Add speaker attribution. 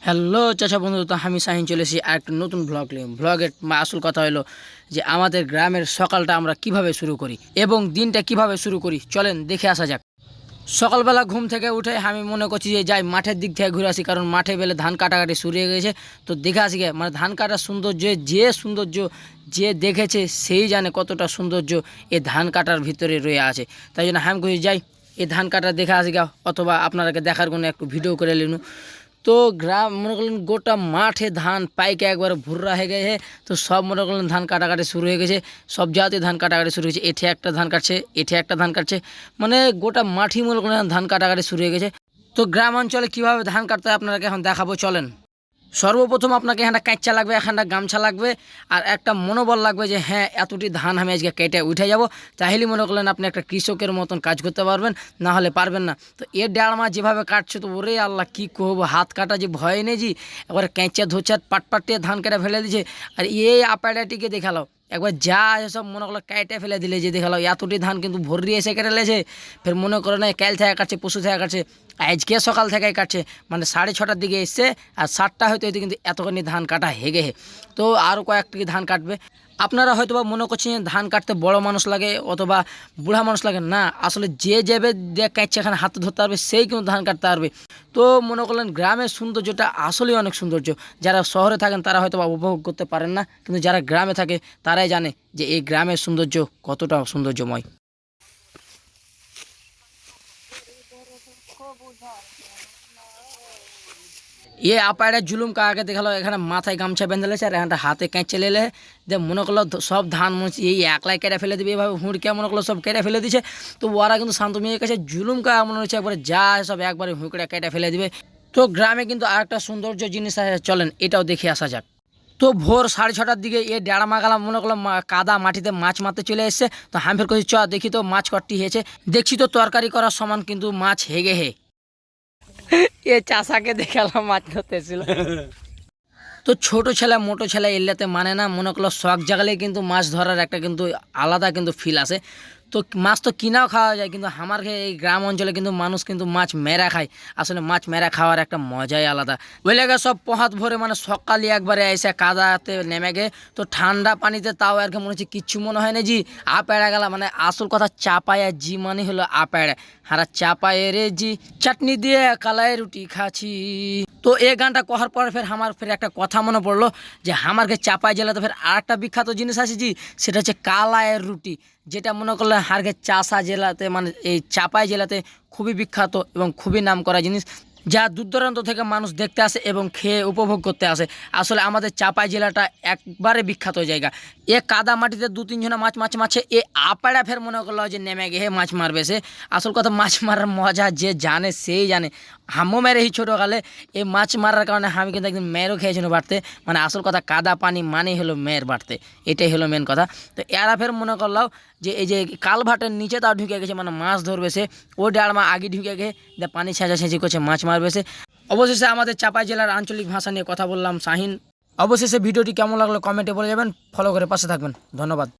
Speaker 1: Hello চাচা বন্ধু, তো আমি শাহিন চলে এসেছি আর একটা নতুন ব্লগ নিয়ে। ব্লগের আসল কথা হলো যে আমাদের গ্রামের সকালটা আমরা কিভাবে শুরু করি এবং দিনটা কিভাবে শুরু করি, চলেন দেখে আসা যাক। সকালবেলা ঘুম থেকে উঠে আমি মনে করছি যে যাই মাঠের দিক থেকে ঘুরে আসি, কারণ মাঠে বেলে ধান কাটাকাটি শুরু হয়ে গেছে। তো দেখে আসি গে, মানে ধান কাটার সৌন্দর্য, যে সৌন্দর্য যে দেখেছে সেই জানে কতটা সৌন্দর্য এই ধান কাটার ভিতরে রয়ে আছে। তাই জন্য আমি কই যাই এই ধান কাটা দেখে আসি গা, অথবা আপনারাকে দেখার কোনো একটু ভিডিও করে নিন। তো গ্রাম মনে করলেন গোটা মাঠে ধান পাইকে একবারে ভুররা হয়ে গেছে। তো সব মনে করলেন ধান কাটাকাটি শুরু হয়ে গেছে, সব জায়গাতে ধান কাটাকাটি শুরু হয়েছে। এঠে একটা ধান কাটছে, এঠে একটা ধান কাটছে, মানে গোটা মাঠই মনে করলেন ধান কাটাকাটি শুরু হয়ে গেছে। তো গ্রাম অঞ্চলে কীভাবে ধান কাটতে হয় আপনাকে এখন দেখাবো, চলেন। সর্বপ্রথম আপনাকে এখানটা কাঁচা লাগবে, এখানটা গামছা লাগবে, আর একটা মনোবল লাগবে যে হ্যাঁ এতটি ধান আমি আজকে কেটে উঠে যাব। তাহলেই মনে করলেন আপনি একটা কৃষকের মতন কাজ করতে পারবেন, না হলে পারবেন না। তো এর ডাড়মা যেভাবে কাটছে, তো ওরে আল্লাহ কী করবো, হাত কাটা যে ভয় নেই জি। একবারে কেঁচা ধোচার পাটপাটিয়ে ধান কেটে ফেলে দিয়েছে। আর এই আপাড়াটিকে দেখালো একবার যা সব মনে করলো কেটে ফেলে দিলে, যে দেখালো এতটি ধান কিন্তু ভর্রি এসে কেটে লেছে। ফের মনে করে না কাল থেকে কাটছে, পশু থেকে কাটছে, আজকে সকাল থেকেই কাটছে, মানে 6:30টার দিকে এসছে, আর 7টা হয়তো হয়তো কিন্তু এতখানি ধান কাটা হেগে। তো আরও কয়েকটি ধান কাটবে। আপনারা হয়তো বা মনে করছেন ধান কাটতে বড় মানুষ লাগে অথবা বুড়া মানুষ লাগে, না, আসলে যে যাবে যে কাটছে এখানে হাতে ধরতে পারবে সেই কিন্তু ধান কাটতে পারবে। তো মনে করলেন গ্রামের সৌন্দর্যটা আসলেই অনেক সৌন্দর্য। যারা শহরে থাকেন তারা হয়তো বা উপভোগ করতে পারেন না, কিন্তু যারা গ্রামে থাকে তারাই জানে যে এই গ্রামের সৌন্দর্য কতটা সৌন্দর্যময়। আপাড়ে জুলুম কাকে দেখালো, এখানে মাথায় গামছা বেঁধে লেছে আর এখানটা হাতে কেঁচে লেলে, যে মনে করলো সব ধান মনে এই একলাই কেটে ফেলে দিবে, এইভাবে হুঁড়কে মনে করলো সব কেটে ফেলে দিচ্ছে। তো ওরা কিন্তু শান্ত মেয়ে কাছে জুলুম কা মনে হচ্ছে একবারে যা সব একবারে হুঁকড়ে কেটে ফেলে দিবে। তো গ্রামে কিন্তু আরেকটা সৌন্দর্য জিনিস আছে, চলেন এটাও দেখে আসা যাক। তো ভোর 6:30টার দিকে ডেড়া মাগালাম, মনে করলাম কাদা মাটিতে মাছ মারতে চলে এসছে। তো আমি ফের করছি চ দেখি তো মাছ কটটি হয়েছে। দেখছি তো তরকারি করার সমান কিন্তু মাছ হেগে হে। চাষাকে দেখালাম মাছ ধরতেছিল। তো ছোট ছেলে মোটো ছেলে এলাতে মানে না, মনে করলো শখ জাগালে কিন্তু মাছ ধরার একটা কিন্তু আলাদা কিন্তু ফিল আসে। তো মাছ তো কিনাও খাওয়া যায়, কিন্তু আমার এই গ্রাম অঞ্চলে কিন্তু মানুষ কিন্তু মাছ মেরা খায়। আসলে মাছ মেরা খাওয়ার একটা মজাই আলাদা। ওই লেগে সব পহাত ভরে মানে সকালে একবারে এসে কাদাতে নেমে গে, তো ঠান্ডা পানিতে তাও আর কি মনে হচ্ছে কিচ্ছু মনে হয় না জি। আপেড়া গেলা মানে আসল কথা চাপায়া জি, মানে হলো আপেড়া। হারা চাপায়ে রে জি, চাটনি দিয়ে কালাই রুটি খাচ্ছি। তো এই গানটা কহার পর ফের আমার ফের একটা কথা মনে পড়লো, যে আমারকে চাপাই জেলাতে ফের আর একটা বিখ্যাত জিনিস আছে জি, সেটা হচ্ছে কালায়ের রুটি, যেটা মনে করলে হারকে চাষা জেলাতে মানে এই চাপাই জেলাতে খুবই বিখ্যাত এবং খুবই নাম করা জিনিস, যা দূর দূরান্ত থেকে মানুষ দেখতে আসে এবং খেয়ে উপভোগ করতে আসে। আসলে আমাদের চাপাই জেলাটা একবারে বিখ্যাত জায়গা। কাদা মাটিতে 2-3 জনা মাছ মাছে, আপাড়া ফের মনে করলো যে নেমে গিয়ে মাছ মারবে সে। আসল কথা মাছ মারার মজা যে জানে সেই জানে। হামও মেরে এই ছোটোকালে এই মাছ মারার কারণে আমি কিন্তু একদিন মেয়েরও খেয়েছিল বাড়তে। মানে আসল কথা কাদা পানি মানেই হলো মেয়ের বাড়তে, এটাই হলো মেন কথা। তো এরা ফের মনে করলাম যে এই যে কালভাটের নিচে তাও ঢুকে গেছে, মানে মাছ ধরবে সে। ওই ডাড়মা আগে ঢুকে গিয়ে পানি ছেঁচাছেঁচি করছে, মাছ মারবে সে। অবশেষে আমাদের চাপাই জেলার আঞ্চলিক ভাষা নিয়ে কথা বললাম শাহিন। অবশেষে ভিডিওটি কেমন লাগলো কমেন্টে বলে যাবেন, ফলো করে পাশে থাকবেন, ধন্যবাদ।